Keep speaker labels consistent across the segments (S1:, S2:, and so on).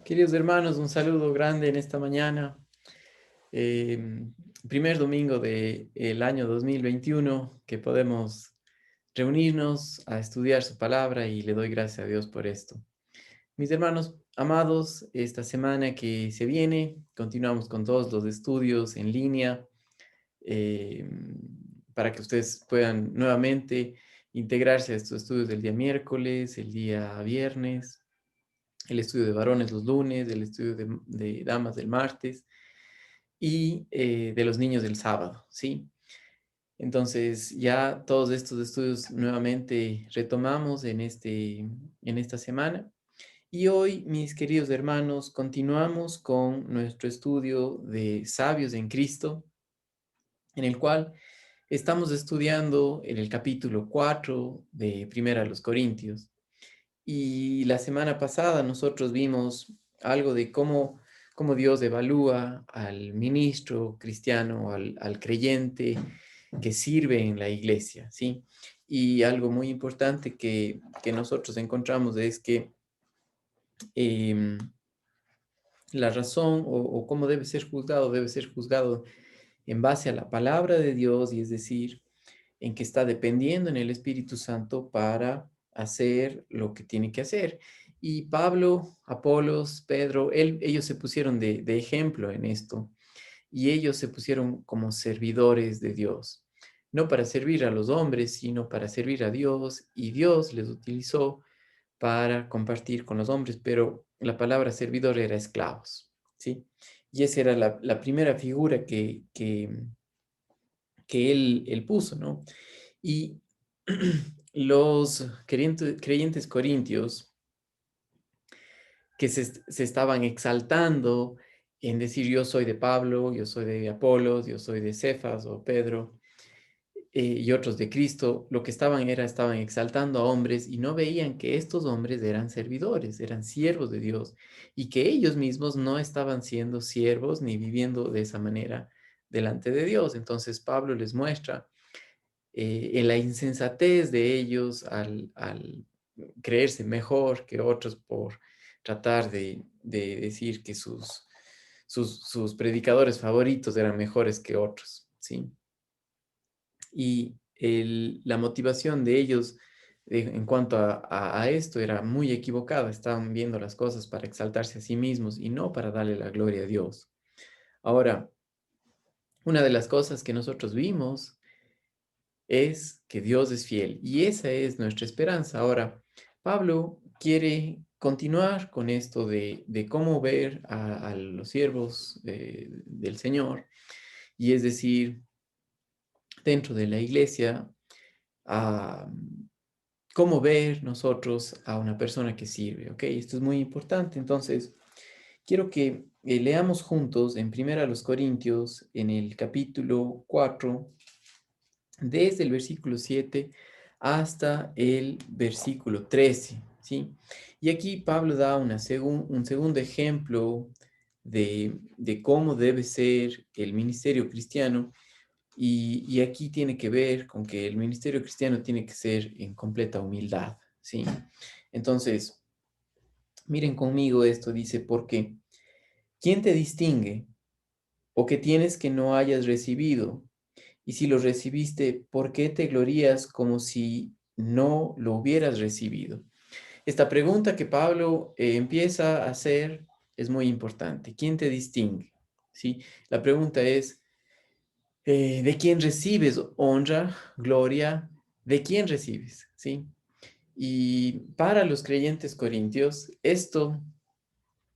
S1: Queridos hermanos, un saludo grande en esta mañana. Primer domingo del año 2021 que podemos reunirnos a estudiar su palabra y le doy gracias a Dios por esto. Mis hermanos amados, esta semana que se viene continuamos con todos los estudios en línea eh, para que ustedes puedan nuevamente integrarse a estos estudios del día miércoles, el día viernes, el estudio de varones los lunes, el estudio de damas del martes y de los niños del sábado, ¿sí? Entonces ya todos estos estudios nuevamente retomamos en esta semana. Y hoy, mis queridos hermanos, continuamos con nuestro estudio de Sabios en Cristo, en el cual estamos estudiando en el capítulo 4 de Primera a los Corintios. Y la semana pasada nosotros vimos algo de cómo Dios evalúa al ministro cristiano, al creyente que sirve en la iglesia, ¿sí? Y algo muy importante que nosotros encontramos es que em, la razón o cómo debe ser juzgado en base a la palabra de Dios, y es decir, en que está dependiendo en el Espíritu Santo para hacer lo que tiene que hacer. Y Pablo, Apolos, Pedro, ellos se pusieron de ejemplo en esto, y ellos se pusieron como servidores de Dios, no para servir a los hombres, sino para servir a Dios, y Dios les utilizó para compartir con los hombres, pero la palabra servidor era esclavos, ¿sí? Y esa era la primera figura que él puso, ¿no? Y los creyentes corintios que se estaban exaltando en decir yo soy de Pablo, yo soy de Apolos, yo soy de Cefas o Pedro y otros de Cristo, lo que estaban exaltando a hombres y no veían que estos hombres eran servidores, eran siervos de Dios y que ellos mismos no estaban siendo siervos ni viviendo de esa manera delante de Dios. Entonces Pablo les muestra en la insensatez de ellos al creerse mejor que otros por tratar de decir que sus predicadores favoritos eran mejores que otros, ¿sí? Y la motivación de ellos en cuanto a esto era muy equivocada. Estaban viendo las cosas para exaltarse a sí mismos y no para darle la gloria a Dios. Ahora, una de las cosas que nosotros vimos es que Dios es fiel y esa es nuestra esperanza. Ahora, Pablo quiere continuar con esto de cómo ver a los siervos del Señor, y es decir, dentro de la iglesia, a cómo ver nosotros a una persona que sirve, ¿ok? Esto es muy importante. Entonces, quiero que leamos juntos en Primera a los Corintios, en el capítulo 4 desde el versículo 7 hasta el versículo 13, ¿sí? Y aquí Pablo da un segundo ejemplo de cómo debe ser el ministerio cristiano, y aquí tiene que ver con que el ministerio cristiano tiene que ser en completa humildad, ¿sí? Entonces, miren conmigo esto, dice, porque ¿quién te distingue? ¿O qué tienes que no hayas recibido? Y si lo recibiste, ¿por qué te glorías como si no lo hubieras recibido? Esta pregunta que Pablo empieza a hacer es muy importante. ¿Quién te distingue? ¿Sí? La pregunta es, ¿de quién recibes honra, gloria? ¿De quién recibes? ¿Sí? Y para los creyentes corintios, esto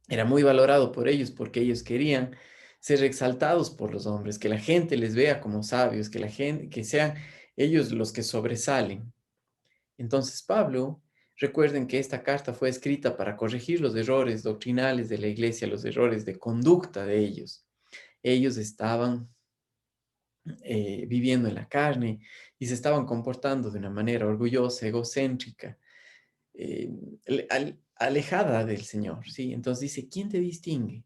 S1: era muy valorado por ellos porque ellos querían ser exaltados por los hombres, que la gente les vea como sabios, que la gente, que sean ellos los que sobresalen. Entonces Pablo, recuerden que esta carta fue escrita para corregir los errores doctrinales de la iglesia, los errores de conducta de ellos. Ellos estaban viviendo en la carne y se estaban comportando de una manera orgullosa, egocéntrica, eh, alejada del Señor, ¿sí? Entonces dice, ¿quién te distingue?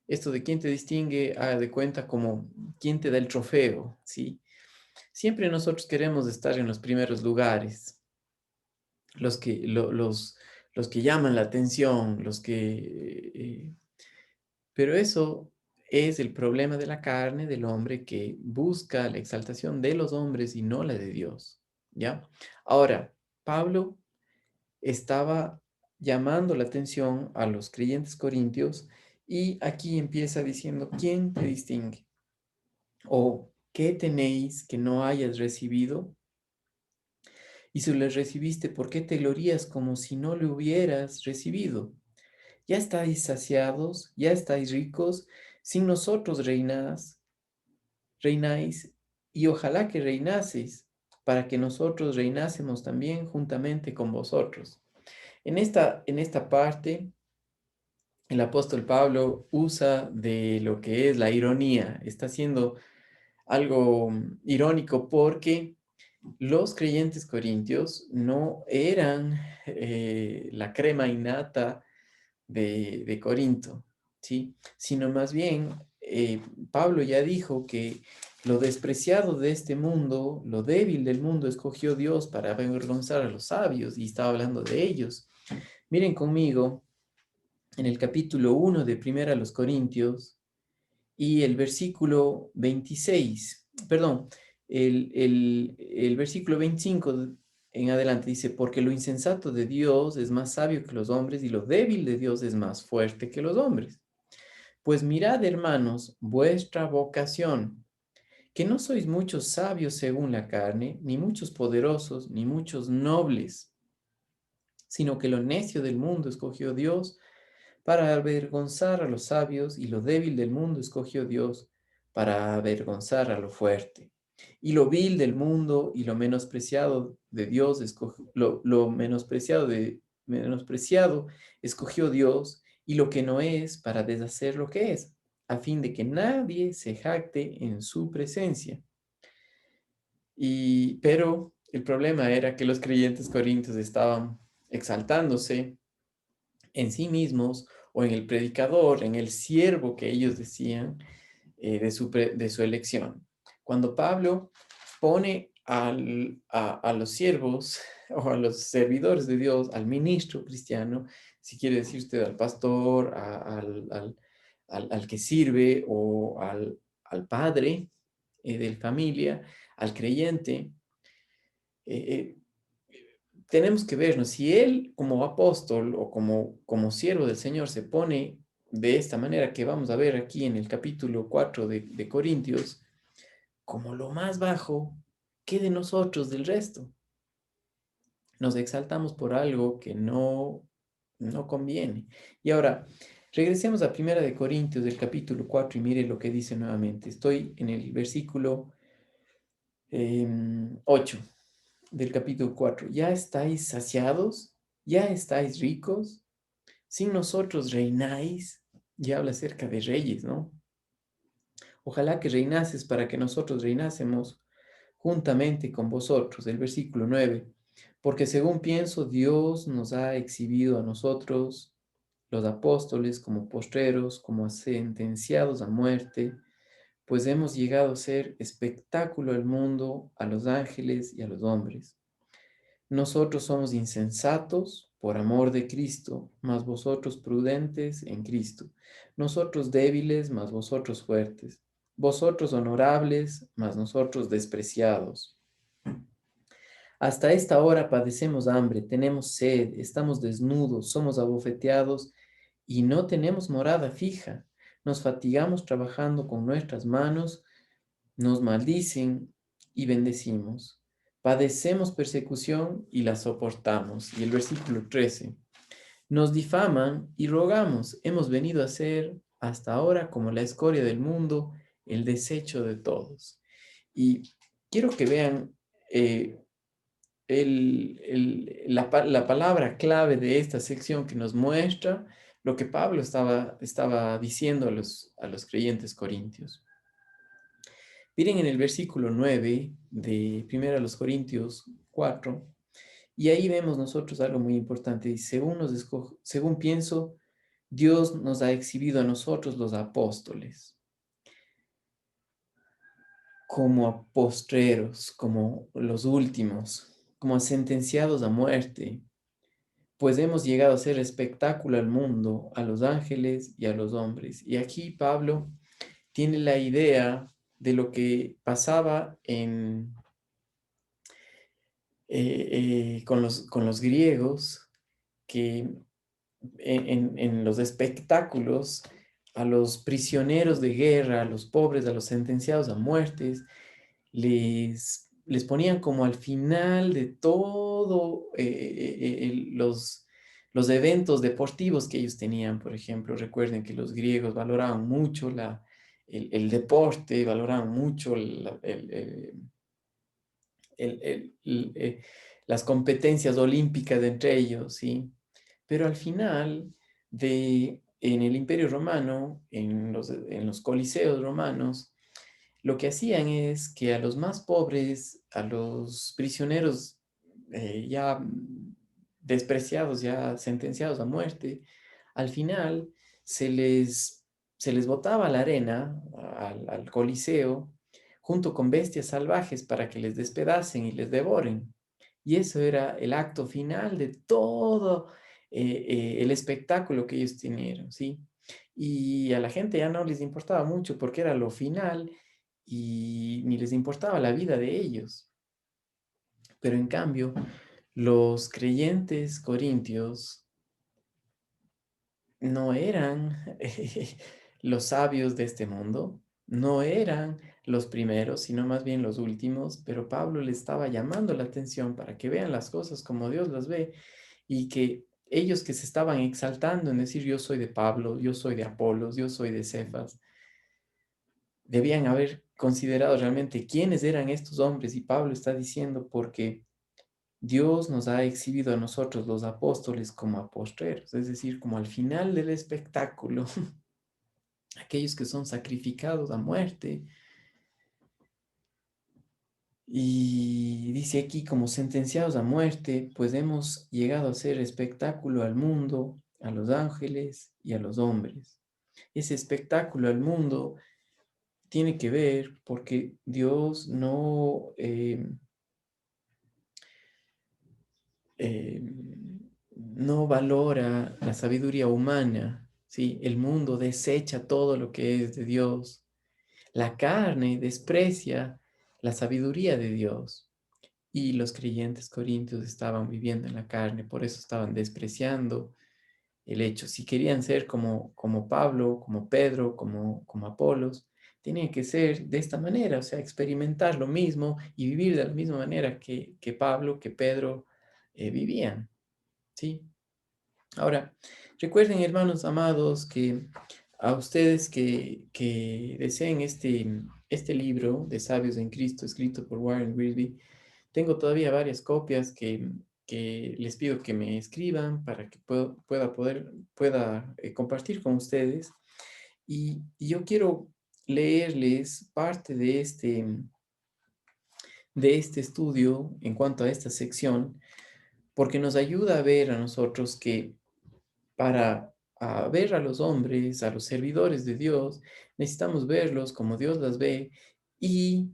S1: Esto de quién te distingue, haga de cuenta como quién te da el trofeo, ¿sí? Siempre nosotros queremos estar en los primeros lugares, los que, los que llaman la atención, pero eso es el problema de la carne, del hombre que busca la exaltación de los hombres y no la de Dios, ¿ya? Ahora, Pablo estaba llamando la atención a los creyentes corintios y aquí empieza diciendo, ¿quién te distingue? ¿O qué tenéis que no hayas recibido? Y si lo recibiste, ¿por qué te glorías como si no lo hubieras recibido? Ya estáis saciados, ya estáis ricos, sin nosotros reináis, y ojalá que reinaseis, para que nosotros reinásemos también juntamente con vosotros. En esta parte, el apóstol Pablo usa de lo que es la ironía. Está haciendo algo irónico porque los creyentes corintios no eran la crema innata de Corinto, ¿sí? Sino más bien, Pablo ya dijo que lo despreciado de este mundo, lo débil del mundo, escogió Dios para avergonzar a los sabios y estaba hablando de ellos. Miren conmigo en el capítulo 1 de Primera a los Corintios y el versículo 26, perdón, el versículo 25 en adelante dice, porque lo insensato de Dios es más sabio que los hombres y lo débil de Dios es más fuerte que los hombres. Pues mirad, hermanos, vuestra vocación, que no sois muchos sabios según la carne, ni muchos poderosos, ni muchos nobles, sino que lo necio del mundo escogió Dios para avergonzar a los sabios, y lo débil del mundo escogió Dios para avergonzar a lo fuerte. Y lo vil del mundo y lo menospreciado de Dios, lo menospreciado escogió Dios, y lo que no es para deshacer lo que es, a fin de que nadie se jacte en su presencia. Pero el problema era que los creyentes corintios estaban exaltándose en sí mismos o en el predicador, en el siervo que ellos decían de su elección. Cuando Pablo pone a los siervos o a los servidores de Dios, al ministro cristiano, si quiere decir usted al pastor, al que sirve o al padre de familia, al creyente, eh, tenemos que vernos, si él como apóstol o como siervo del Señor se pone de esta manera que vamos a ver aquí en el capítulo 4 de Corintios, como lo más bajo, ¿qué de nosotros del resto? Nos exaltamos por algo que no conviene. Y ahora, regresemos a Primera de Corintios del capítulo 4 y mire lo que dice nuevamente. Estoy en el versículo 8 del capítulo 4. ¿Ya estáis saciados? ¿Ya estáis ricos? Sin nosotros reináis. Y habla acerca de reyes, ¿no? Ojalá que reinases para que nosotros reinásemos juntamente con vosotros. El versículo 9. Porque según pienso, Dios nos ha exhibido a nosotros, los apóstoles, como postreros, como sentenciados a muerte, pues hemos llegado a ser espectáculo al mundo, a los ángeles y a los hombres. Nosotros somos insensatos por amor de Cristo, mas vosotros prudentes en Cristo. Nosotros débiles, mas vosotros fuertes. Vosotros honorables, mas nosotros despreciados. Hasta esta hora padecemos hambre, tenemos sed, estamos desnudos, somos abofeteados y no tenemos morada fija. Nos fatigamos trabajando con nuestras manos, nos maldicen y bendecimos. Padecemos persecución y la soportamos. Y el versículo 13. Nos difaman y rogamos. Hemos venido a ser hasta ahora como la escoria del mundo, el desecho de todos. Y quiero que vean la palabra clave de esta sección que nos muestra lo que Pablo estaba diciendo a los creyentes corintios. Miren en el versículo 9 de 1 Corintios 4, y ahí vemos nosotros algo muy importante. Dice, según pienso, Dios nos ha exhibido a nosotros los apóstoles como postreros, como los últimos, como sentenciados a muerte, pues hemos llegado a hacer espectáculo al mundo, a los ángeles y a los hombres. Y aquí Pablo tiene la idea de lo que pasaba con los griegos, que en los espectáculos a los prisioneros de guerra, a los pobres, a los sentenciados a muertes, les ponían como al final de todo los eventos deportivos que ellos tenían. Por ejemplo, recuerden que los griegos valoraban mucho el deporte, valoraban mucho el- el- el, eh, las competencias olímpicas entre ellos, ¿sí? Pero al final, en el Imperio Romano, en los coliseos romanos, lo que hacían es que a los más pobres, a los prisioneros ya despreciados, ya sentenciados a muerte, al final se les, se les botaba a la arena, al coliseo, junto con bestias salvajes para que les despedacen y les devoren. Y eso era el acto final de todo el espectáculo que ellos tenían, ¿sí? Y a la gente ya no les importaba mucho porque era lo final y ni les importaba la vida de ellos. Pero en cambio, los creyentes corintios no eran los sabios de este mundo, no eran los primeros, sino más bien los últimos, pero Pablo le estaba llamando la atención para que vean las cosas como Dios las ve y que ellos que se estaban exaltando en decir yo soy de Pablo, yo soy de Apolos, yo soy de Cefas, debían haber considerado realmente quiénes eran estos hombres y Pablo está diciendo porque Dios nos ha exhibido a nosotros los apóstoles como apóstoles, es decir, como al final del espectáculo, aquellos que son sacrificados a muerte. Y dice aquí, como sentenciados a muerte, pues hemos llegado a hacer espectáculo al mundo, a los ángeles y a los hombres. Ese espectáculo al mundo tiene que ver porque Dios eh, no valora la sabiduría humana, ¿sí? El mundo desecha todo lo que es de Dios. La carne desprecia la sabiduría de Dios. Y los creyentes corintios estaban viviendo en la carne, por eso estaban despreciando el hecho. Si querían ser como Pablo, como Pedro, como Apolos, tenían que ser de esta manera, o sea, experimentar lo mismo y vivir de la misma manera que Pablo, que Pedro vivían, ¿sí? Ahora, recuerden, hermanos amados, que a ustedes que deseen este libro de Sabios en Cristo, escrito por Warren Wiersbe, tengo todavía varias copias que les pido que me escriban para que pueda compartir con ustedes. Y yo quiero leerles parte de este estudio en cuanto a esta sección, porque nos ayuda a ver a nosotros que para ver a los hombres, a los servidores de Dios, necesitamos verlos como Dios las ve y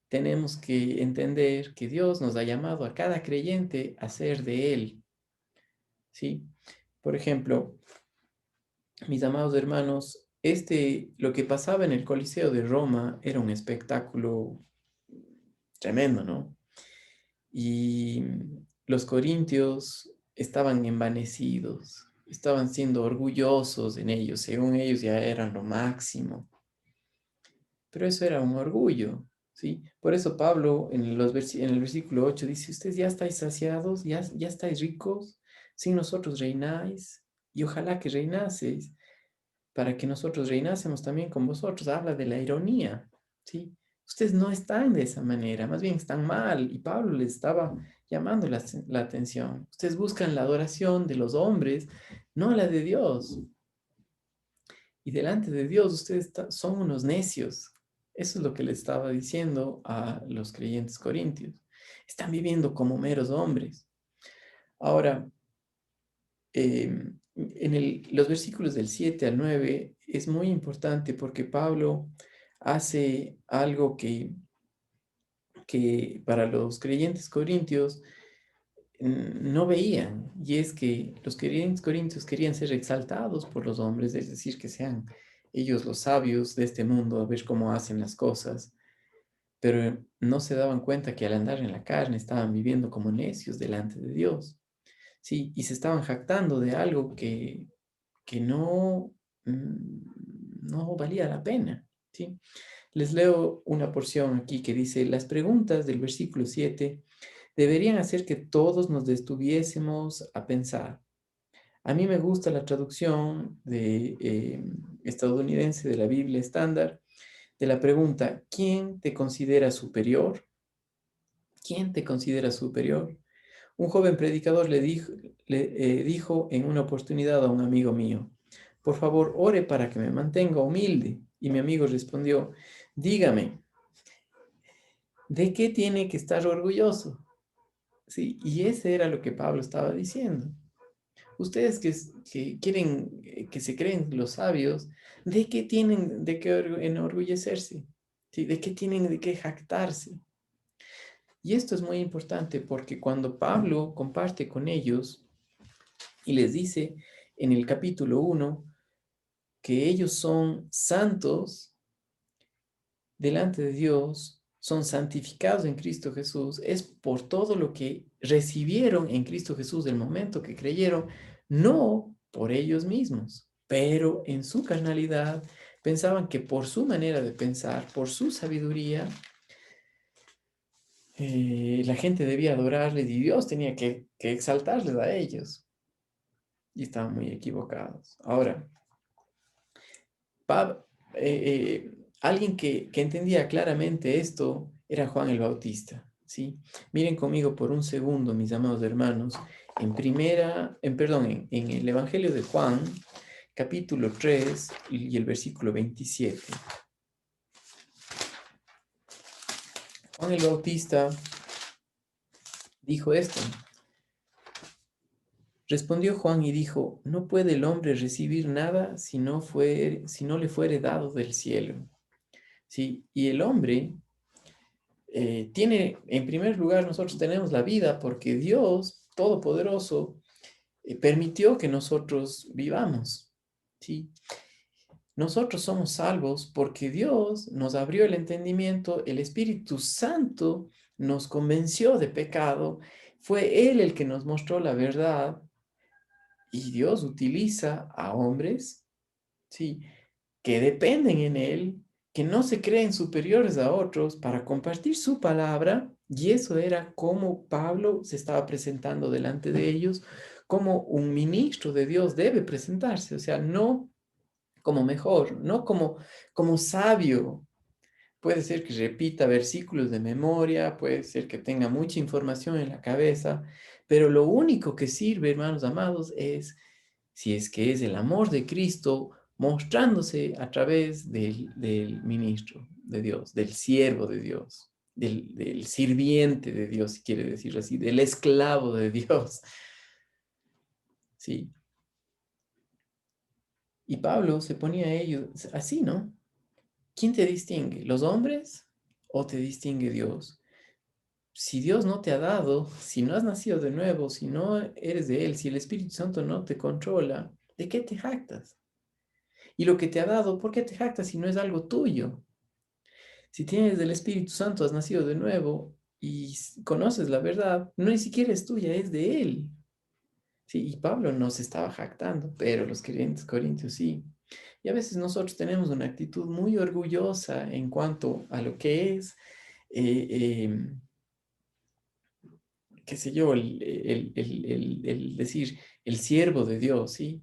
S1: tenemos que entender que Dios nos ha llamado a cada creyente a ser de Él, ¿sí? Por ejemplo, mis amados hermanos, lo que pasaba en el Coliseo de Roma era un espectáculo tremendo, ¿no? Y los corintios estaban envanecidos, estaban siendo orgullosos en ellos, según ellos ya eran lo máximo. Pero eso era un orgullo, ¿sí? Por eso Pablo en el versículo 8 dice, ustedes ya estáis saciados, ya estáis ricos, sin nosotros reináis, y ojalá que reinaseis, para que nosotros reinásemos también con vosotros. Habla de la ironía, ¿sí? Ustedes no están de esa manera, más bien están mal. Y Pablo les estaba llamando la atención. Ustedes buscan la adoración de los hombres, no la de Dios. Y delante de Dios ustedes son unos necios. Eso es lo que le estaba diciendo a los creyentes corintios. Están viviendo como meros hombres. Ahora, los versículos del 7 al 9 es muy importante porque Pablo hace algo que para los creyentes corintios no veían, y es que los corintios querían ser exaltados por los hombres, es decir, que sean ellos los sabios de este mundo, a ver cómo hacen las cosas, pero no se daban cuenta que al andar en la carne estaban viviendo como necios delante de Dios, ¿sí? Y se estaban jactando de algo que no, no valía la pena, ¿sí? Les leo una porción aquí que dice, las preguntas del versículo 7 deberían hacer que todos nos detuviésemos a pensar. A mí me gusta la traducción estadounidense de la Biblia estándar de la pregunta, ¿quién te considera superior? ¿Quién te considera superior? Un joven predicador le dijo en una oportunidad a un amigo mío, por favor, ore para que me mantenga humilde. Y mi amigo respondió, dígame, ¿de qué tiene que estar orgulloso? Sí, y ese era lo que Pablo estaba diciendo. Ustedes que quieren, que se creen los sabios, ¿de qué tienen de qué enorgullecerse? ¿Sí? ¿De qué tienen de qué jactarse? Y esto es muy importante porque cuando Pablo comparte con ellos y les dice en el capítulo 1 que ellos son santos delante de Dios, son santificados en Cristo Jesús, es por todo lo que recibieron en Cristo Jesús del momento que creyeron, no por ellos mismos, pero en su carnalidad pensaban que por su manera de pensar, por su sabiduría, la gente debía adorarles y Dios tenía que exaltarles a ellos. Y estaban muy equivocados. Ahora, Pab- alguien que entendía claramente esto era Juan el Bautista, ¿sí? Miren conmigo por un segundo, mis amados hermanos, en el Evangelio de Juan, capítulo 3 y el versículo 27. Juan el Bautista dijo esto. Respondió Juan y dijo, no puede el hombre recibir nada si no le fuere dado del cielo. ¿Sí? Y el hombre tiene, en primer lugar, nosotros tenemos la vida porque Dios Todopoderoso permitió que nosotros vivamos, ¿sí? Nosotros somos salvos porque Dios nos abrió el entendimiento, el Espíritu Santo nos convenció de pecado, fue Él el que nos mostró la verdad y Dios utiliza a hombres, ¿sí? Que dependen en Él, que no se creen superiores a otros para compartir su palabra, y eso era como Pablo se estaba presentando delante de ellos, como un ministro de Dios debe presentarse, o sea, no como mejor, no como sabio. Puede ser que repita versículos de memoria, puede ser que tenga mucha información en la cabeza, pero lo único que sirve, hermanos amados, es si es que es el amor de Cristo mostrándose a través del ministro de Dios, del siervo de Dios, del sirviente de Dios, si quiere decirlo así, del esclavo de Dios. Sí. Y Pablo se ponía a ellos así, ¿no? ¿Quién te distingue? ¿Los hombres o te distingue Dios? Si Dios no te ha dado, si no has nacido de nuevo, si no eres de Él, si el Espíritu Santo no te controla, ¿de qué te jactas? Y lo que te ha dado, ¿por qué te jactas si no es algo tuyo? Si tienes del Espíritu Santo, has nacido de nuevo y conoces la verdad, no ni siquiera es tuya, es de Él. Sí, y Pablo no se estaba jactando, pero los creyentes corintios sí. Y a veces nosotros tenemos una actitud muy orgullosa en cuanto a lo que es, eh, qué sé yo, el decir el siervo de Dios, ¿sí?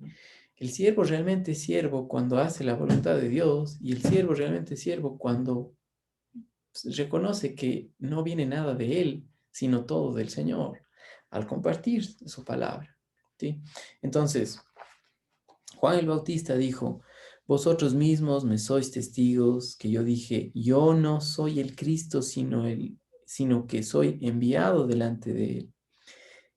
S1: El siervo realmente es siervo cuando hace la voluntad de Dios y el siervo realmente es siervo cuando reconoce que no viene nada de él, sino todo del Señor, al compartir su palabra, ¿sí? Entonces, Juan el Bautista dijo, vosotros mismos me sois testigos que yo dije, yo no soy el Cristo, sino que soy enviado delante de él.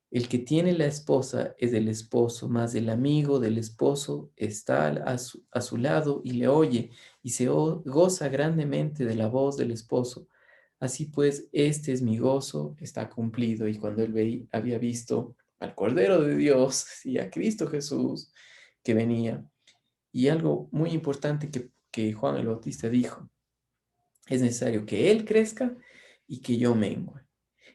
S1: El que tiene la esposa es el esposo, mas el amigo del esposo está a su lado y le oye y se goza grandemente de la voz del esposo, Así pues, este es mi gozo, está cumplido. Y cuando él había visto al Cordero de Dios y a Cristo Jesús que venía, y algo muy importante que Juan el Bautista dijo, es necesario que Él crezca y que yo mengue.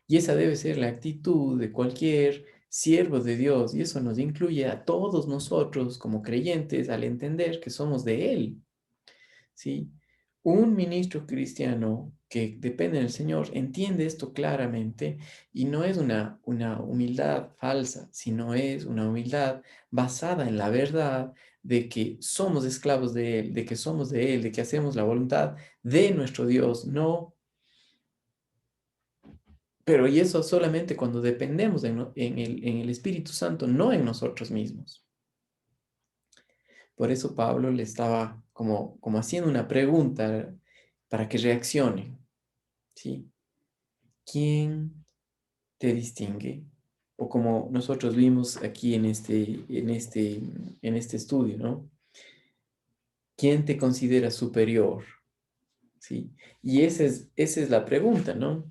S1: Y esa debe ser la actitud de cualquier siervo de Dios, y eso nos incluye a todos nosotros como creyentes al entender que somos de Él. ¿Sí? Un ministro cristiano que depende del Señor entiende esto claramente y no es una humildad falsa, sino es una humildad basada en la verdad de que somos esclavos de Él, de que somos de Él, de que hacemos la voluntad de nuestro Dios, no, pero y eso solamente cuando dependemos en el Espíritu Santo, no en nosotros mismos. Por eso Pablo le estaba como haciendo una pregunta para que reaccionen, ¿sí? ¿Quién te distingue? O como nosotros vimos aquí en este estudio, ¿no? ¿Quién te considera superior? ¿Sí? Y esa es la pregunta, ¿no?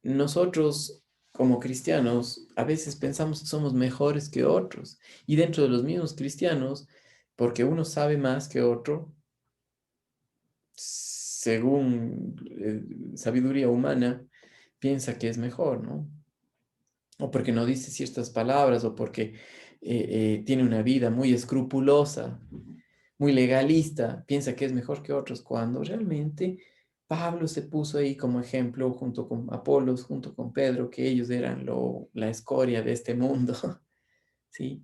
S1: Nosotros como cristianos a veces pensamos que somos mejores que otros. Y dentro de los mismos cristianos, porque uno sabe más que otro, según sabiduría humana, piensa que es mejor, ¿no? O porque no dice ciertas palabras, o porque tiene una vida muy escrupulosa, muy legalista, piensa que es mejor que otros, cuando realmente Pablo se puso ahí como ejemplo junto con Apolos, junto con Pedro, que ellos eran la escoria de este mundo, ¿sí?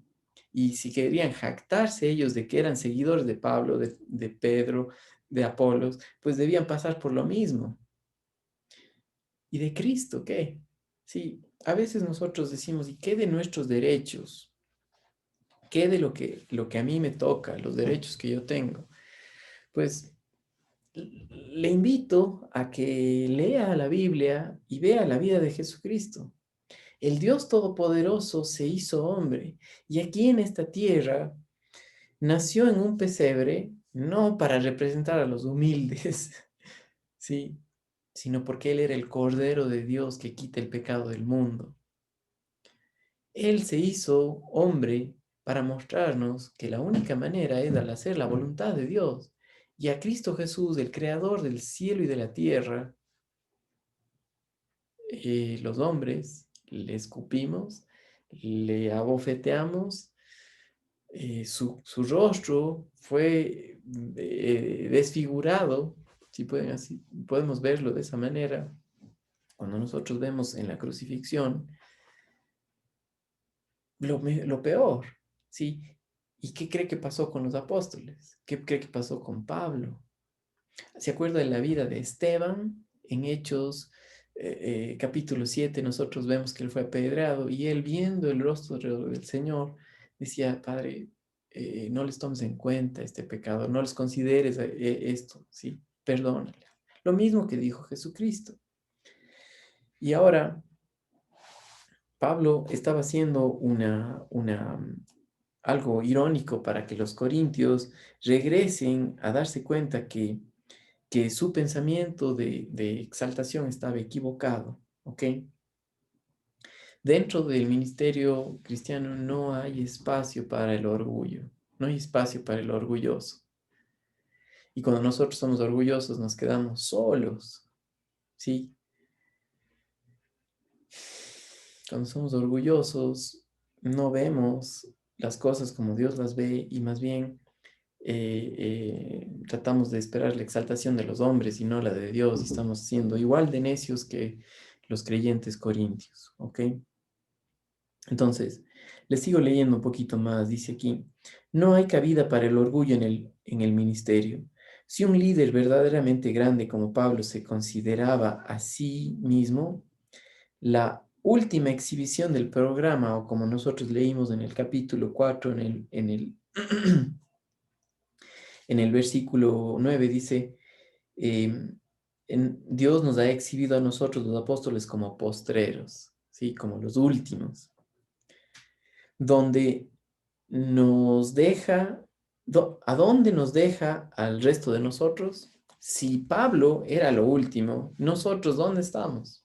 S1: Y si querían jactarse ellos de que eran seguidores de Pablo, de Pedro, de Apolos, pues debían pasar por lo mismo. ¿Y de Cristo qué? Sí, a veces nosotros decimos, ¿y qué de nuestros derechos? ¿Qué de lo que a mí me toca, los derechos que yo tengo? Pues le invito a que lea la Biblia y vea la vida de Jesucristo. El Dios Todopoderoso se hizo hombre y aquí en esta tierra nació en un pesebre, no para representar a los humildes, sí, sino porque Él era el Cordero de Dios que quita el pecado del mundo. Él se hizo hombre para mostrarnos que la única manera es al hacer la voluntad de Dios. Y a Cristo Jesús, el creador del cielo y de la tierra, los hombres le escupimos, le abofeteamos, su rostro fue desfigurado, si podemos verlo de esa manera. Cuando nosotros vemos en la crucifixión, lo peor, ¿sí? ¿Y qué cree que pasó con los apóstoles? ¿Qué cree que pasó con Pablo? ¿Se acuerda de la vida de Esteban? En Hechos capítulo 7 nosotros vemos que él fue apedreado y él viendo el rostro del Señor decía, Padre, no les tomes en cuenta este pecado, no les consideres esto, ¿sí? Perdónale. Lo mismo que dijo Jesucristo. Y ahora Pablo estaba haciendo algo irónico para que los corintios regresen a darse cuenta que su pensamiento de exaltación estaba equivocado, ¿ok? Dentro del ministerio cristiano no hay espacio para el orgullo, no hay espacio para el orgulloso. Y cuando nosotros somos orgullosos nos quedamos solos, ¿sí? Cuando somos orgullosos no vemos las cosas como Dios las ve y más bien tratamos de esperar la exaltación de los hombres y no la de Dios, y estamos siendo igual de necios que los creyentes corintios, ¿ok? Entonces, les sigo leyendo un poquito más, dice aquí, no hay cabida para el orgullo en el ministerio. Si un líder verdaderamente grande como Pablo se consideraba a sí mismo, la última exhibición del programa, o como nosotros leímos en el capítulo 4, en el versículo 9 dice, Dios nos ha exhibido a nosotros los apóstoles como postreros, ¿sí? Como los últimos, donde nos deja, ¿a dónde nos deja al resto de nosotros? si Pablo era lo último, nosotros, ¿dónde estamos?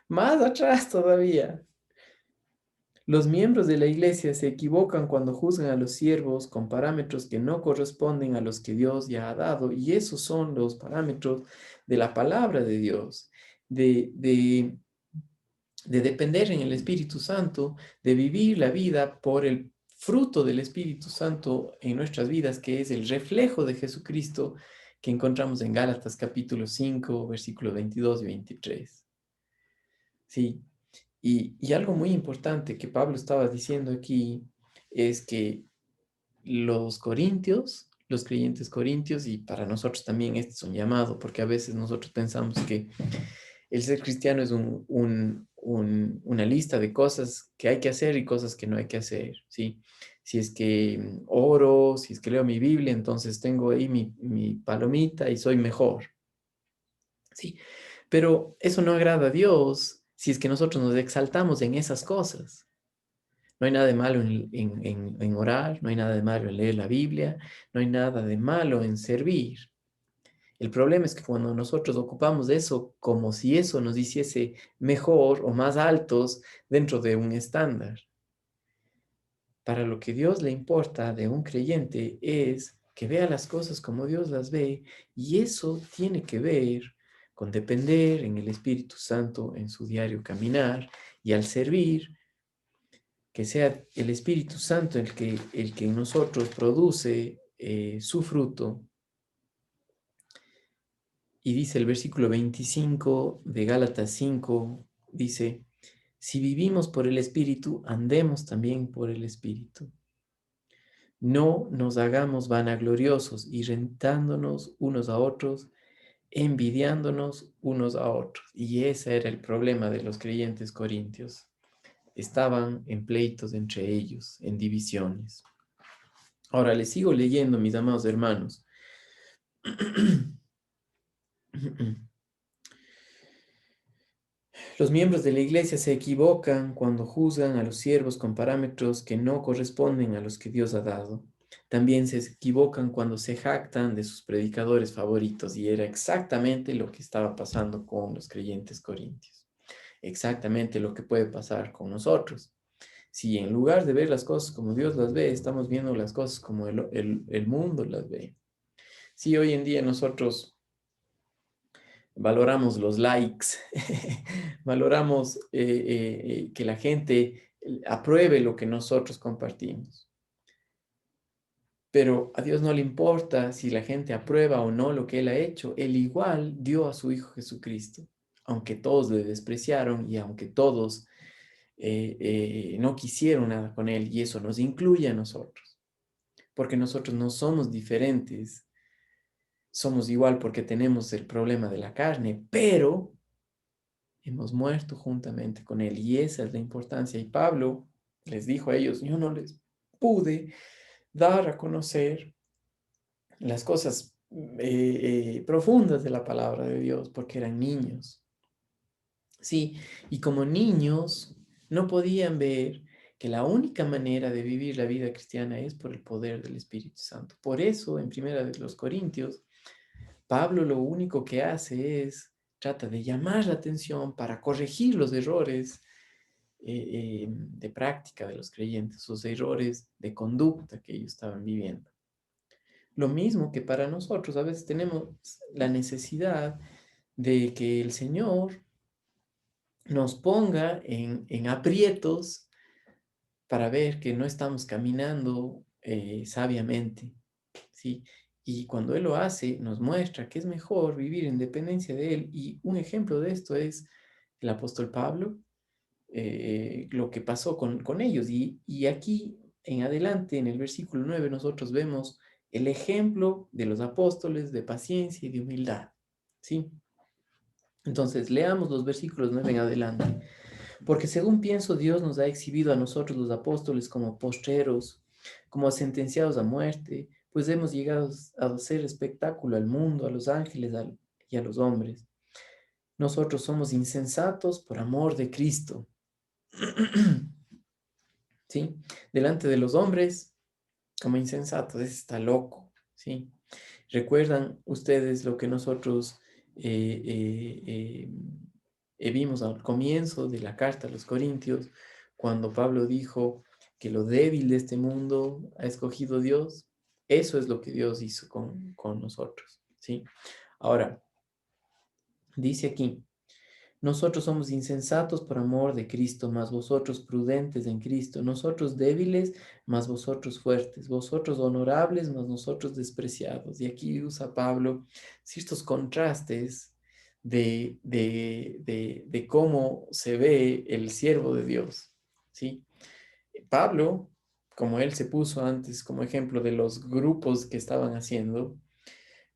S1: Más atrás todavía. Los miembros de la iglesia se equivocan cuando juzgan a los siervos con parámetros que no corresponden a los que Dios ya ha dado, y esos son los parámetros de la palabra de Dios, de, de, de depender en el Espíritu Santo, de vivir la vida por el fruto del Espíritu Santo en nuestras vidas, que es el reflejo de Jesucristo que encontramos en Gálatas capítulo 5, versículos 22 y 23. Sí, y algo muy importante que Pablo estaba diciendo aquí es que los corintios, los creyentes corintios, y para nosotros también este es un llamado, porque a veces nosotros pensamos que el ser cristiano es una lista de cosas que hay que hacer y cosas que no hay que hacer, ¿sí? Si es que oro, si es que leo mi Biblia, entonces tengo ahí mi palomita y soy mejor, ¿sí? Pero eso no agrada a Dios si es que nosotros nos exaltamos en esas cosas. No hay nada de malo en orar, no hay nada de malo en leer la Biblia, no hay nada de malo en servir. El problema es que cuando nosotros ocupamos eso como si eso nos hiciese mejor o más altos dentro de un estándar. Para lo que Dios le importa de un creyente es que vea las cosas como Dios las ve, y eso tiene que ver con depender en el Espíritu Santo en su diario caminar, y al servir, que sea el Espíritu Santo el que en nosotros produce su fruto. Y dice el versículo 25 de Gálatas 5, dice, si vivimos por el Espíritu, andemos también por el Espíritu. No nos hagamos vanagloriosos, irritándonos unos a otros, envidiándonos unos a otros. Y ese era el problema de los creyentes corintios. Estaban en pleitos entre ellos, en divisiones. Ahora les sigo leyendo, mis amados hermanos. Los miembros de la iglesia se equivocan cuando juzgan a los siervos con parámetros que no corresponden a los que Dios ha dado. También se equivocan cuando se jactan de sus predicadores favoritos, y era exactamente lo que estaba pasando con los creyentes corintios. Exactamente lo que puede pasar con nosotros. Si en lugar de ver las cosas como Dios las ve, estamos viendo las cosas como el mundo las ve. Si hoy en día nosotros valoramos los likes, valoramos que la gente apruebe lo que nosotros compartimos. Pero a Dios no le importa si la gente aprueba o no lo que Él ha hecho. Él igual dio a su Hijo Jesucristo, aunque todos le despreciaron y aunque todos no quisieron nada con Él, y eso nos incluye a nosotros, porque nosotros no somos diferentes, somos igual porque tenemos el problema de la carne, pero hemos muerto juntamente con Él, y esa es la importancia. Y Pablo les dijo a ellos, yo no les pude dar a conocer las cosas profundas de la palabra de Dios porque eran niños. Sí, y como niños no podían ver que la única manera de vivir la vida cristiana es por el poder del Espíritu Santo. Por eso, en Primera de los Corintios, Pablo lo único que hace es trata de llamar la atención para corregir los errores de práctica de los creyentes, sus errores de conducta que ellos estaban viviendo. Lo mismo que para nosotros, a veces tenemos la necesidad de que el Señor nos ponga en aprietos para ver que no estamos caminando sabiamente, ¿sí? Y cuando Él lo hace, nos muestra que es mejor vivir en dependencia de Él. Y un ejemplo de esto es el apóstol Pablo, lo que pasó con ellos. Y aquí en adelante, en el versículo 9, nosotros vemos el ejemplo de los apóstoles de paciencia y de humildad, ¿sí? Entonces, leamos los versículos 9 en adelante. Porque según pienso, Dios nos ha exhibido a nosotros los apóstoles como postreros, como sentenciados a muerte, pues hemos llegado a hacer espectáculo al mundo, a los ángeles y a los hombres. Nosotros somos insensatos por amor de Cristo. ¿Sí? Delante de los hombres, como insensatos, ese está loco, ¿sí? ¿Recuerdan ustedes lo que nosotros vimos al comienzo de la carta a los Corintios, cuando Pablo dijo que lo débil de este mundo ha escogido Dios? Eso es lo que Dios hizo con nosotros, ¿sí? Ahora, dice aquí, nosotros somos insensatos por amor de Cristo, mas vosotros prudentes en Cristo, nosotros débiles, mas vosotros fuertes, vosotros honorables, mas nosotros despreciados. Y aquí usa Pablo ciertos contrastes de cómo se ve el siervo de Dios, ¿sí? Pablo, como él se puso antes como ejemplo de los grupos que estaban haciendo,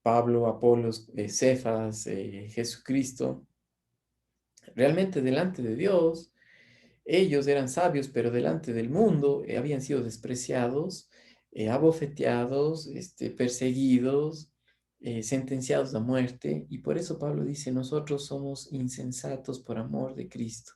S1: Pablo, Apolos, Cefas, Jesucristo, realmente delante de Dios, ellos eran sabios, pero delante del mundo habían sido despreciados, abofeteados, perseguidos, sentenciados a muerte. Y por eso Pablo dice, nosotros somos insensatos por amor de Cristo.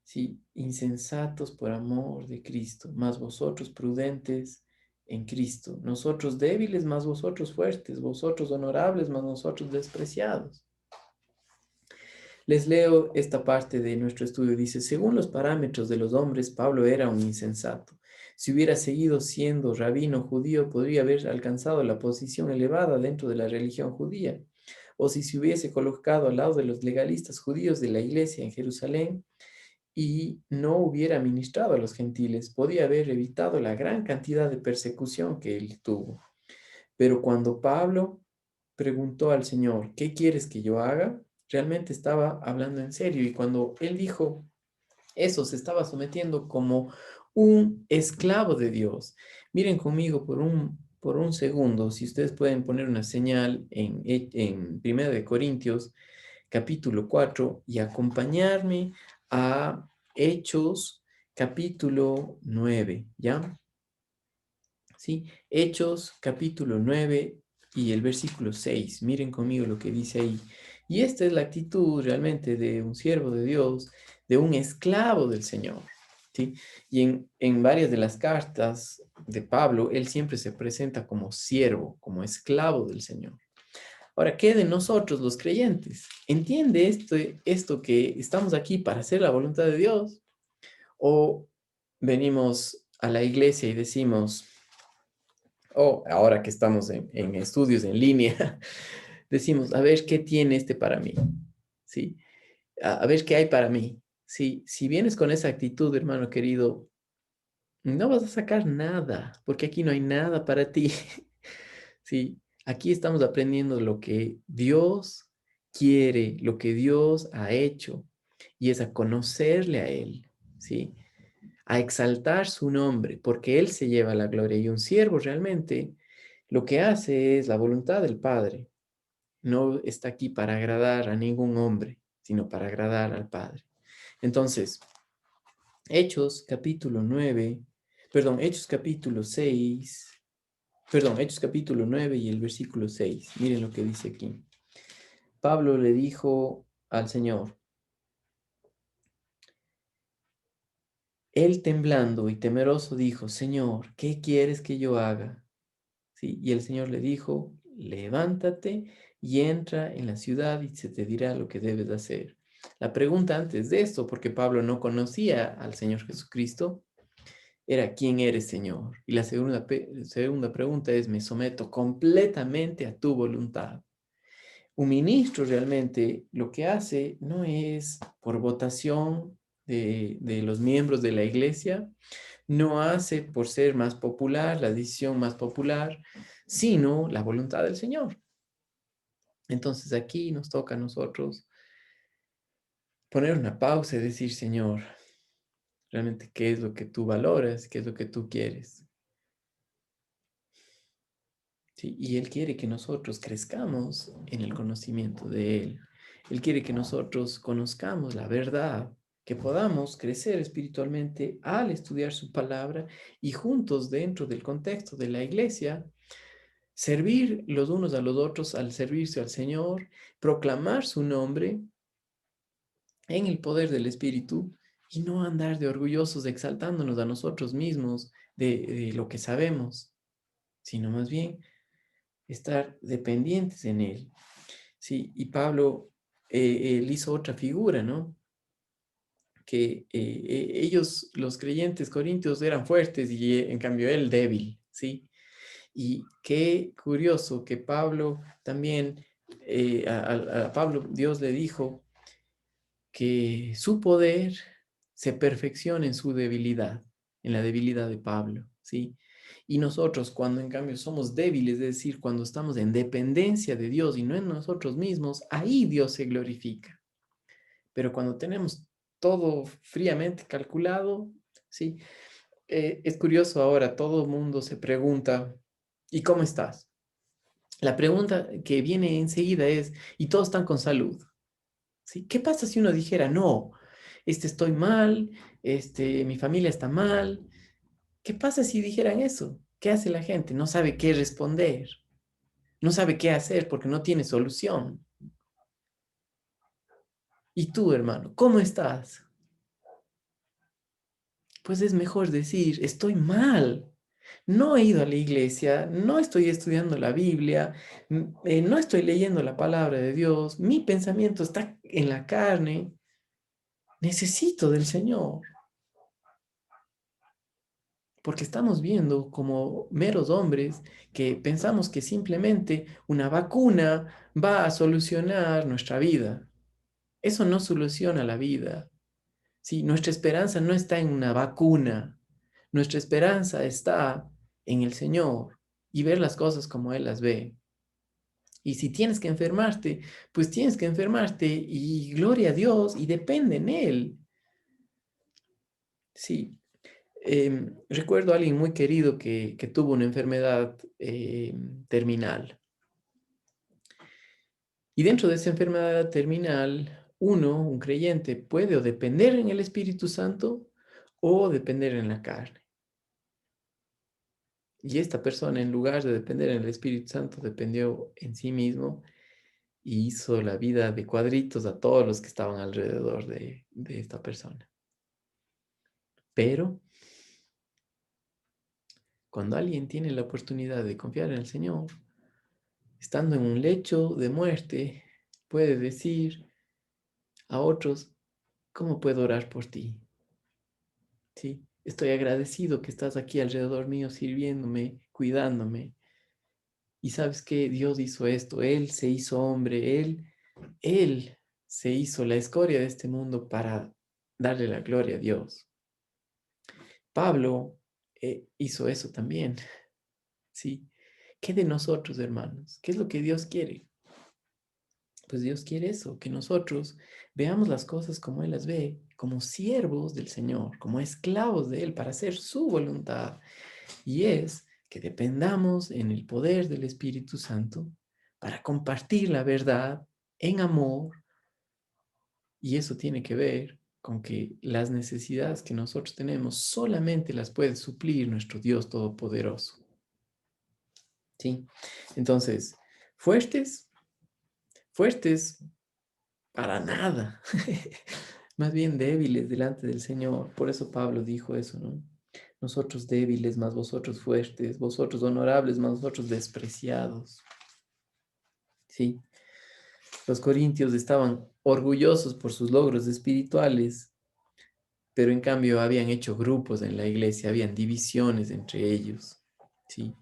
S1: Sí, insensatos por amor de Cristo, más vosotros prudentes en Cristo. Nosotros débiles, más vosotros fuertes. Vosotros honorables, más nosotros despreciados. Les leo esta parte de nuestro estudio. Dice, según los parámetros de los hombres, Pablo era un insensato. Si hubiera seguido siendo rabino judío, podría haber alcanzado la posición elevada dentro de la religión judía. O si se hubiese colocado al lado de los legalistas judíos de la iglesia en Jerusalén y no hubiera ministrado a los gentiles, podría haber evitado la gran cantidad de persecución que él tuvo. Pero cuando Pablo preguntó al Señor, ¿qué quieres que yo haga? Realmente estaba hablando en serio, y cuando él dijo eso, se estaba sometiendo como un esclavo de Dios. Miren conmigo por un segundo, si ustedes pueden poner una señal en 1 de Corintios, capítulo 4, y acompañarme a Hechos, capítulo 9, ¿ya? ¿Sí? Hechos capítulo 9 y el versículo 6. Miren conmigo lo que dice ahí. Y esta es la actitud realmente de un siervo de Dios, de un esclavo del Señor. ¿Sí? Y en varias de las cartas de Pablo, él siempre se presenta como siervo, como esclavo del Señor. Ahora, ¿qué de nosotros los creyentes? ¿Entiende esto que estamos aquí para hacer la voluntad de Dios? ¿O venimos a la iglesia y decimos, o ahora que estamos en estudios en línea, decimos, a ver qué tiene este para mí? ¿Sí? A ver qué hay para mí. ¿Sí? Si vienes con esa actitud, hermano querido, no vas a sacar nada, porque aquí no hay nada para ti. ¿Sí? Aquí estamos aprendiendo lo que Dios quiere, lo que Dios ha hecho, y es a conocerle a Él, ¿sí? A exaltar su nombre, porque Él se lleva la gloria. Y un siervo realmente lo que hace es la voluntad del Padre. No está aquí para agradar a ningún hombre, sino para agradar al Padre. Entonces, Hechos capítulo 9, perdón, Hechos capítulo 6, perdón, Hechos capítulo 9 y el versículo 6. Miren lo que dice aquí. Pablo le dijo al Señor, él temblando y temeroso dijo, Señor, ¿qué quieres que yo haga? ¿Sí? Y el Señor le dijo, levántate y entra en la ciudad y se te dirá lo que debes hacer. La pregunta antes de esto, porque Pablo no conocía al Señor Jesucristo, era, ¿quién eres, Señor? Y la segunda pregunta es, me someto completamente a tu voluntad. Un ministro realmente lo que hace no es por votación de los miembros de la iglesia, no hace por ser más popular, la decisión más popular, sino la voluntad del Señor. Entonces aquí nos toca a nosotros poner una pausa y decir, Señor, realmente qué es lo que tú valoras, qué es lo que tú quieres. Sí, y Él quiere que nosotros crezcamos en el conocimiento de Él. Él quiere que nosotros conozcamos la verdad, que podamos crecer espiritualmente al estudiar su palabra y juntos dentro del contexto de la iglesia, servir los unos a los otros al servirse al Señor, proclamar su nombre en el poder del Espíritu y no andar de orgullosos exaltándonos a nosotros mismos de lo que sabemos, sino más bien estar dependientes en Él. Sí, y Pablo, él hizo otra figura, ¿no? Que ellos, los creyentes corintios, eran fuertes y en cambio él débil, ¿sí? Y qué curioso que Pablo también, a Pablo Dios le dijo que su poder se perfecciona en su debilidad, en la debilidad de Pablo, ¿sí? Y nosotros cuando en cambio somos débiles, es decir, cuando estamos en dependencia de Dios y no en nosotros mismos, ahí Dios se glorifica. Pero cuando tenemos todo fríamente calculado, ¿sí? Es curioso ahora, todo el mundo se pregunta, ¿y cómo estás? La pregunta que viene enseguida es, ¿y todos están con salud? ¿Sí? ¿Qué pasa si uno dijera, no, estoy mal, mi familia está mal? ¿Qué pasa si dijeran eso? ¿Qué hace la gente? No sabe qué responder, no sabe qué hacer porque no tiene solución. ¿Y tú, hermano, cómo estás? Pues es mejor decir, estoy mal. No he ido a la iglesia, no estoy estudiando la Biblia, no estoy leyendo la palabra de Dios, mi pensamiento está en la carne, necesito del Señor, porque estamos viendo como meros hombres que pensamos que simplemente una vacuna va a solucionar nuestra vida. Eso no soluciona la vida. Sí, nuestra esperanza no está en una vacuna, nuestra esperanza está en el Señor y ver las cosas como Él las ve. Y si tienes que enfermarte, pues tienes que enfermarte y gloria a Dios y depende en Él. Sí, recuerdo a alguien muy querido que tuvo una enfermedad terminal. Y dentro de esa enfermedad terminal, uno, un creyente, puede o depender en el Espíritu Santo o depender en la carne. Y esta persona, en lugar de depender en el Espíritu Santo, dependió en sí mismo y hizo la vida de cuadritos a todos los que estaban alrededor de esta persona. Pero cuando alguien tiene la oportunidad de confiar en el Señor, estando en un lecho de muerte, puede decir a otros, ¿cómo puedo orar por ti? ¿Sí? Estoy agradecido que estás aquí alrededor mío sirviéndome, cuidándome. Y sabes que Dios hizo esto, Él se hizo hombre, Él se hizo la escoria de este mundo para darle la gloria a Dios. Pablo hizo eso también, ¿sí? ¿Qué de nosotros, hermanos? ¿Qué es lo que Dios quiere? Pues Dios quiere eso, que nosotros veamos las cosas como Él las ve, como siervos del Señor, como esclavos de Él, para hacer su voluntad. Y es que dependamos en el poder del Espíritu Santo para compartir la verdad en amor. Y eso tiene que ver con que las necesidades que nosotros tenemos solamente las puede suplir nuestro Dios Todopoderoso. ¿Sí? Entonces, fuertes, fuertes para nada. Más bien débiles delante del Señor. Por eso Pablo dijo eso, ¿no? Nosotros débiles, más vosotros fuertes, vosotros honorables, más vosotros despreciados. Sí, los corintios estaban orgullosos por sus logros espirituales, pero en cambio habían hecho grupos en la iglesia, habían divisiones entre ellos. Sí,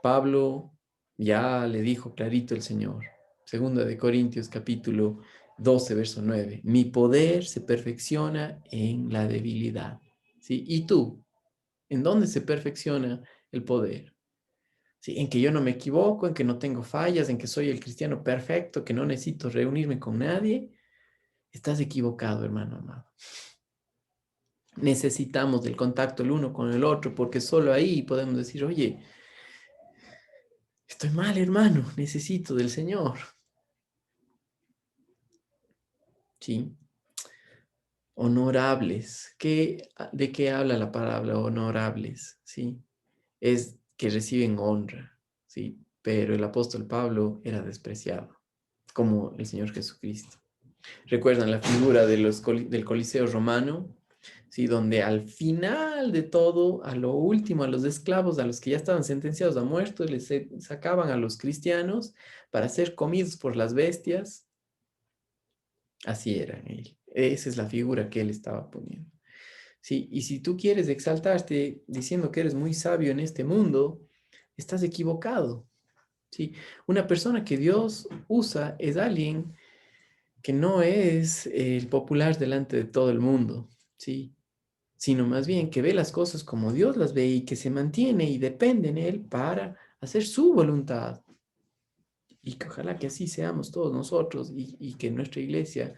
S1: Pablo ya le dijo clarito el Señor. Segunda de Corintios capítulo 12, verso 9. Mi poder se perfecciona en la debilidad. ¿Sí? ¿Y tú? ¿En dónde se perfecciona el poder? ¿Sí? En que yo no me equivoco, en que no tengo fallas, en que soy el cristiano perfecto, que no necesito reunirme con nadie. Estás equivocado, hermano amado. Necesitamos del contacto el uno con el otro, porque solo ahí podemos decir, oye, estoy mal, hermano, necesito del Señor. ¿Sí? Honorables. ¿De qué habla la palabra honorables? ¿Sí? Es que reciben honra, ¿sí? Pero el apóstol Pablo era despreciado, como el Señor Jesucristo. ¿Recuerdan la figura del Coliseo romano? ¿sí? Donde al final de todo, a lo último, a los esclavos, a los que ya estaban sentenciados a muerte, les sacaban a los cristianos para ser comidos por las bestias. Así era él. Esa es la figura que él estaba poniendo. Sí, y si tú quieres exaltarte diciendo que eres muy sabio en este mundo, estás equivocado. Sí, una persona que Dios usa es alguien que no es el popular delante de todo el mundo, ¿sí? Sino más bien que ve las cosas como Dios las ve y que se mantiene y depende en Él para hacer su voluntad. Y que ojalá que así seamos todos nosotros y que nuestra iglesia,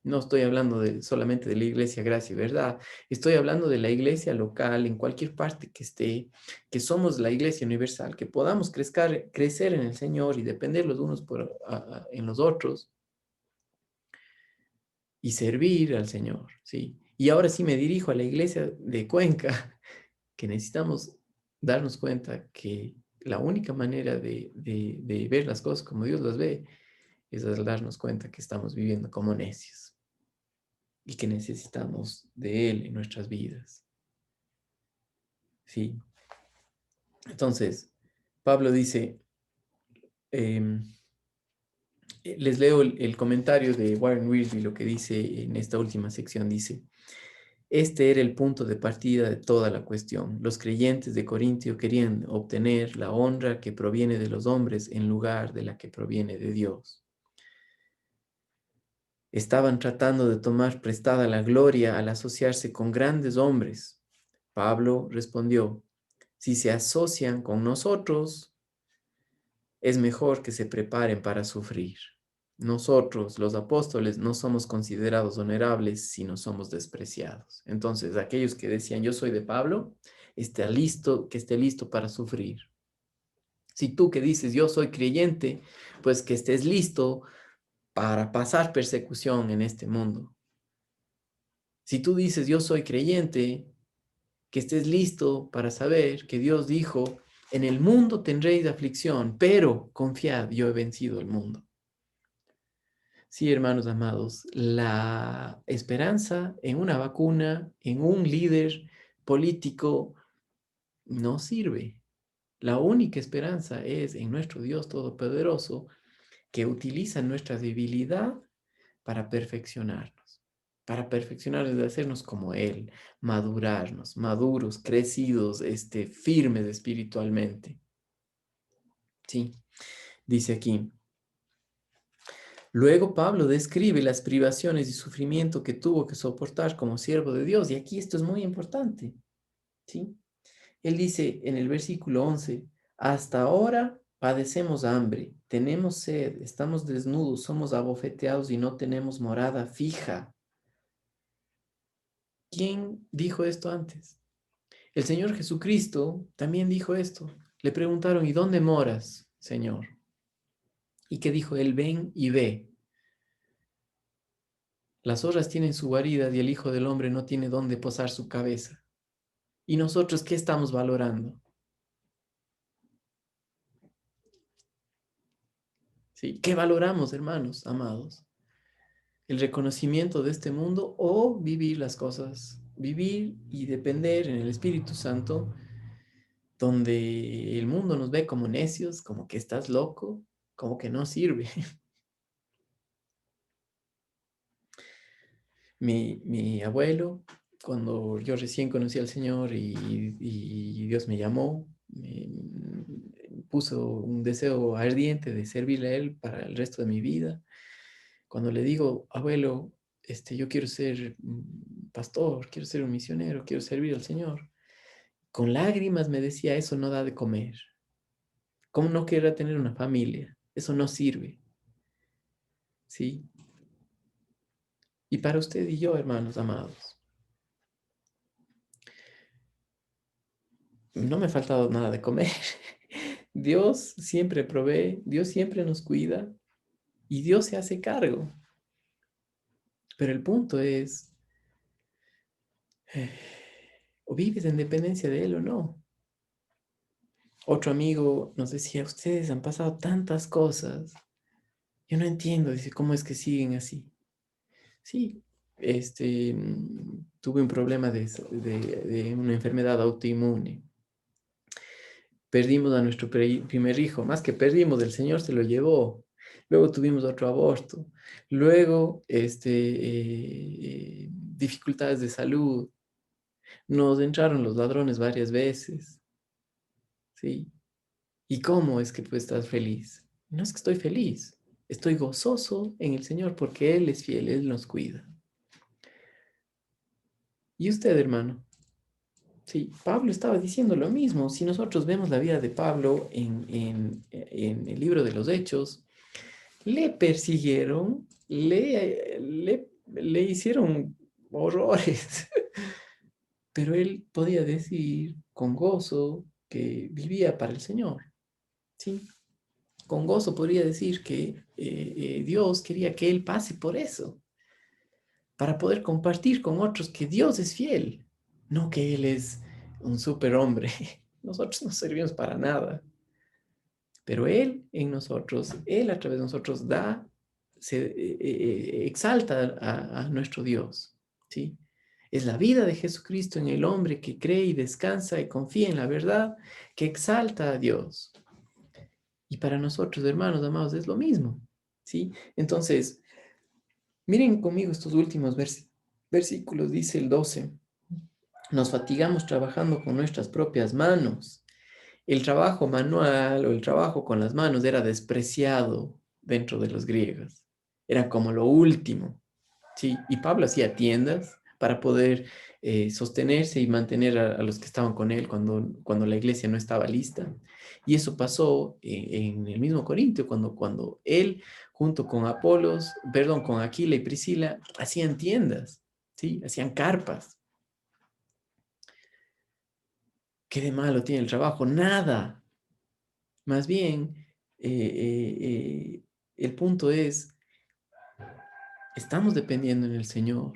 S1: no estoy hablando solamente de la iglesia Gracia y Verdad, estoy hablando de la iglesia local, en cualquier parte que esté, que somos la iglesia universal, que podamos crecer en el Señor y depender los unos en los otros y servir al Señor, ¿sí? Y ahora sí me dirijo a la iglesia de Cuenca, que necesitamos darnos cuenta que la única manera de ver las cosas como Dios las ve es al darnos cuenta que estamos viviendo como necios y que necesitamos de Él en nuestras vidas, ¿sí? Entonces, Pablo dice, em, les leo el comentario de Warren Wiersbe, lo que dice en esta última sección, dice, este era el punto de partida de toda la cuestión. Los creyentes de Corintio querían obtener la honra que proviene de los hombres en lugar de la que proviene de Dios. Estaban tratando de tomar prestada la gloria al asociarse con grandes hombres. Pablo respondió, si se asocian con nosotros, es mejor que se preparen para sufrir. Nosotros, los apóstoles, no somos considerados honorables, sino somos despreciados. Entonces, aquellos que decían, yo soy de Pablo, que esté listo para sufrir. Si tú que dices, yo soy creyente, pues que estés listo para pasar persecución en este mundo. Si tú dices, yo soy creyente, que estés listo para saber que Dios dijo, en el mundo tendréis aflicción, pero confiad, yo he vencido el mundo. Sí, hermanos amados, la esperanza en una vacuna, en un líder político, no sirve. La única esperanza es en nuestro Dios Todopoderoso, que utiliza nuestra debilidad para perfeccionarnos de hacernos como Él, madurarnos, maduros, crecidos, firmes espiritualmente. Sí, dice aquí. Luego Pablo describe las privaciones y sufrimiento que tuvo que soportar como siervo de Dios. Y aquí esto es muy importante, ¿sí? Él dice en el versículo 11, hasta ahora padecemos hambre, tenemos sed, estamos desnudos, somos abofeteados y no tenemos morada fija. ¿Quién dijo esto antes? El Señor Jesucristo también dijo esto. Le preguntaron, ¿y dónde moras, Señor? ¿Y qué dijo él? Ven y ve. Las zorras tienen su guarida y el Hijo del Hombre no tiene dónde posar su cabeza. ¿Y nosotros qué estamos valorando? ¿Sí? ¿Qué valoramos, hermanos, amados? ¿El reconocimiento de este mundo o vivir las cosas? Vivir y depender en el Espíritu Santo, donde el mundo nos ve como necios, como que estás loco, como que no sirve. Mi abuelo, cuando yo recién conocí al Señor y Dios me llamó, me puso un deseo ardiente de servirle a Él para el resto de mi vida. Cuando le digo, abuelo, yo quiero ser pastor, quiero ser un misionero, quiero servir al Señor, con lágrimas me decía, eso no da de comer. ¿Cómo no querrá tener una familia? Eso no sirve. ¿Sí? Y para usted y yo, hermanos amados, no me ha faltado nada de comer. Dios siempre provee, Dios siempre nos cuida y Dios se hace cargo. Pero el punto es, eh, o vives en dependencia de Él o no. Otro amigo nos decía, ustedes han pasado tantas cosas. Yo no entiendo, dice, ¿cómo es que siguen así? Sí, tuve un problema de una enfermedad autoinmune. Perdimos a nuestro primer hijo, más que perdimos, el Señor se lo llevó. Luego tuvimos otro aborto. Luego, dificultades de salud. Nos entraron los ladrones varias veces, ¿sí? ¿Y cómo es que tú estás feliz? No es que estoy feliz, estoy gozoso en el Señor porque Él es fiel, Él nos cuida. ¿Y usted, hermano? Sí, Pablo estaba diciendo lo mismo. Si nosotros vemos la vida de Pablo en el libro de los Hechos, le persiguieron, le hicieron horrores, pero él podía decir con gozo que vivía para el Señor, ¿sí? Con gozo podría decir que Dios quería que él pase por eso, para poder compartir con otros que Dios es fiel, no que Él es un superhombre. Nosotros no servimos para nada, pero Él en nosotros, Él a través de nosotros exalta a nuestro Dios, ¿sí? Es la vida de Jesucristo en el hombre que cree y descansa y confía en la verdad que exalta a Dios. Y para nosotros, hermanos amados, es lo mismo, ¿sí? Entonces, miren conmigo estos últimos versículos, dice el 12. Nos fatigamos trabajando con nuestras propias manos. El trabajo manual o el trabajo con las manos era despreciado dentro de los griegos. Era como lo último, ¿sí? Y Pablo hacía tiendas para poder sostenerse y mantener a los que estaban con él cuando la iglesia no estaba lista. Y eso pasó en el mismo Corintio, cuando él, junto con con Aquila y Priscila, hacían tiendas, ¿sí? Hacían carpas. ¿Qué de malo tiene el trabajo? Nada. Más bien, el punto es, estamos dependiendo en el Señor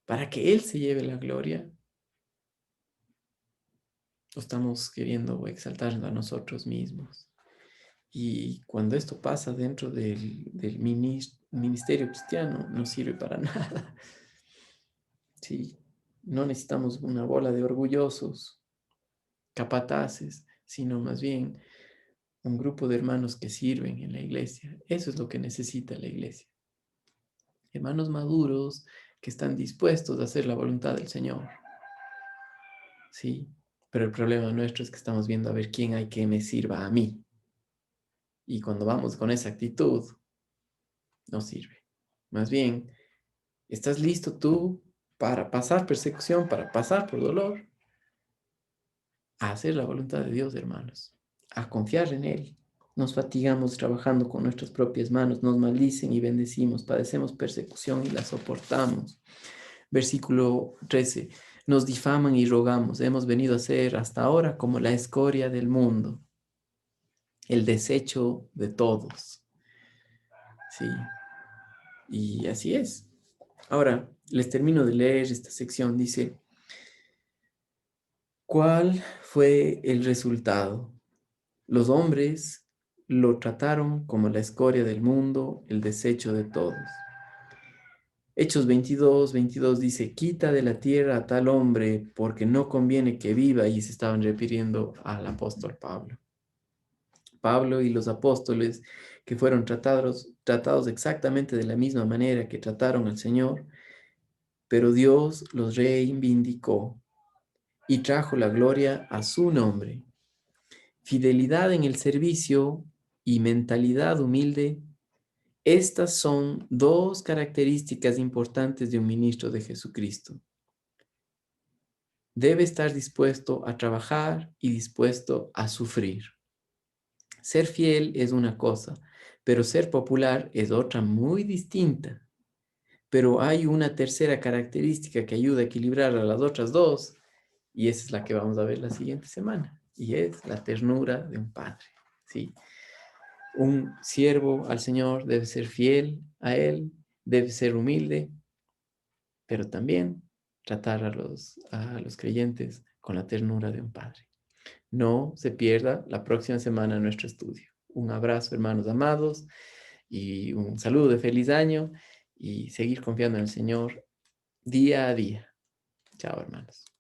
S1: para que Él se lleve la gloria, o estamos queriendo exaltarnos a nosotros mismos. Y cuando esto pasa dentro del ministerio cristiano, no sirve para nada. Sí, no necesitamos una bola de orgullosos, capataces, sino más bien un grupo de hermanos que sirven en la iglesia. Eso es lo que necesita la iglesia. Hermanos maduros que están dispuestos a hacer la voluntad del Señor. Sí, pero el problema nuestro es que estamos viendo a ver quién hay que me sirva a mí. Y cuando vamos con esa actitud, no sirve. Más bien, ¿estás listo tú para pasar persecución, para pasar por dolor? A hacer la voluntad de Dios, hermanos, a confiar en Él. Nos fatigamos trabajando con nuestras propias manos, nos maldicen y bendecimos, padecemos persecución y la soportamos. Versículo 13. Nos difaman y rogamos. Hemos venido a ser hasta ahora como la escoria del mundo, el desecho de todos. Sí, y así es. Ahora, les termino de leer esta sección. Dice, ¿cuál fue el resultado? Los hombres lo trataron como la escoria del mundo, el desecho de todos. Hechos 22 dice, quita de la tierra a tal hombre porque no conviene que viva, y se estaban refiriendo al apóstol Pablo. Pablo y los apóstoles que fueron tratados exactamente de la misma manera que trataron al Señor, pero Dios los reivindicó y trajo la gloria a su nombre. Fidelidad en el servicio y mentalidad humilde, estas son dos características importantes de un ministro de Jesucristo. Debe estar dispuesto a trabajar y dispuesto a sufrir. Ser fiel es una cosa, pero ser popular es otra muy distinta. Pero hay una tercera característica que ayuda a equilibrar a las otras dos, y esa es la que vamos a ver la siguiente semana, y es la ternura de un padre. ¿Sí? Un siervo al Señor debe ser fiel a Él, debe ser humilde, pero también tratar a los creyentes con la ternura de un padre. No se pierda la próxima semana nuestro estudio. Un abrazo, hermanos amados, y un saludo de feliz año, y seguir confiando en el Señor día a día. Chao, hermanos.